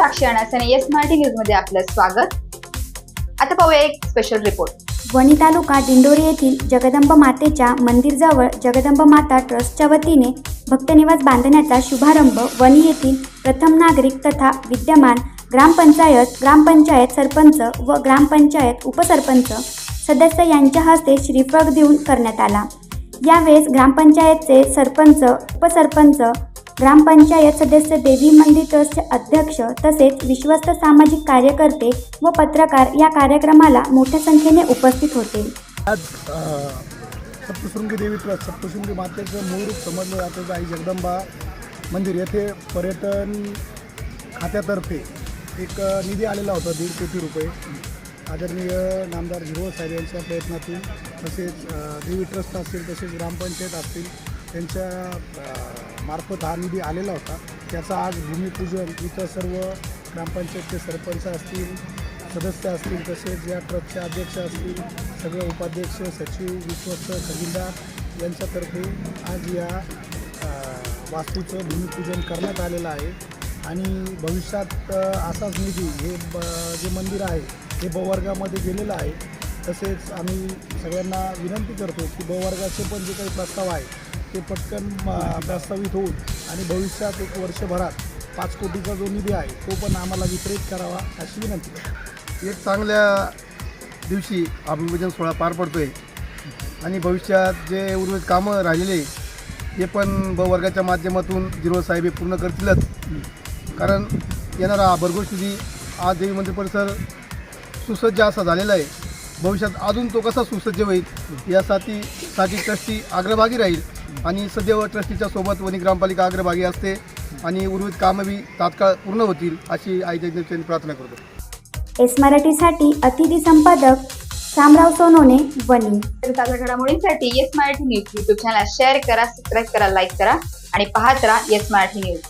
साक्षी अनासने yes Marathi news मध्ये आपलं स्वागत। आता पाहूया एक स्पेशल रिपोर्ट। वणी तालुका दिंडोरी येथील जगदंब मातेच्या मंदिरजवळ जगदंब माता ट्रस्टच्या वतीने भक्तनिवास बांधण्याचा शुभारंभ वणी येथील प्रथम नागरिक तथा विद्यमान ग्रामपंचायत सरपंच व ग्रामपंचायत उपसरपंच सदस्य यांच्या हस्ते श्रीफळ देऊन करण्यात आला। यावेळेस ग्रामपंचायतचे सरपंच उपसरपंच ग्रामपंचायत सदस्य देवी मंदिर ट्रस्टचे अध्यक्ष तसेच विश्वस्त सामाजिक कार्यकर्ते व पत्रकार या कार्यक्रमाला मोठ्या संख्येने उपस्थित होते। आज सप्तशृंगी देवी ट्रस्ट सप्तशृंगी मातेचं मूळ रूप समजलं जातं आई जगदंबा मंदिर येथे पर्यटन खात्यातर्फे एक निधी आलेला होता 1.5 कोटी रुपये आदरणीय नामदार हिरवळ साहेब यांच्या प्रयत्नातून, तसेच देवी ट्रस्ट असतील तसेच ग्रामपंचायत असतील त्यांच्या मार्फत हा निधी आलेला होता। त्याचा आज भूमिपूजन इथं सर्व ग्रामपंचायतचे सरपंच असतील, सदस्य असतील, तसेच या ट्रस्टचे अध्यक्ष असतील, सगळे उपाध्यक्ष, सचिव, विश्वस्त, खजिनदार यांच्यातर्फे आज या वास्तूचं भूमिपूजन करण्यात आलेलं आहे। आणि भविष्यात असाच निधी हे जे मंदिर आहे हे ब वर्गामध्ये गेलेलं आहे। तसेच आम्ही सगळ्यांना विनंती करतो की ब वर्गाचे पण जे काही प्रस्ताव आहे ते पटकन प्रस्तावित होऊन आणि भविष्यात एक वर्षभरात 5 कोटीचा जो निधी आहे तो पण आम्हाला वितरित करावा अशी विनंती करतो। एक चांगल्या दिवशी हा भूमिपूजन सोहळा पार पडतोय आणि भविष्यात जे उर्वरित कामं राहिलेले हे पण ब वर्गाच्या माध्यमातून हिरवळ साहेब हे पूर्ण करतीलच, कारण येणारा हा भरघोस निधी आज देवी मंदिर परिसर सुसज्ज असा झालेला आहे। भविष्यात अजून तो कसा सुसज्ज होईल यासाठी ट्रस्टी अग्रभागी राहील आणि सदैव ट्रस्टीच्या सोबत वणी ग्रामपालिका अग्रभागी असते आणि उर्वरित कामं बी तात्काळ पूर्ण होतील अशी आई जगदंबेची प्रार्थना करतो। एस मराठीसाठी अतिथी संपादक शामराव सोनोने, वणी। ताज्या घडामोडींसाठी yes Marathi news YouTube channel share करा, सबस्क्राईब करा, लाईक करा आणि पाहत राहा येस मराठी न्यूज।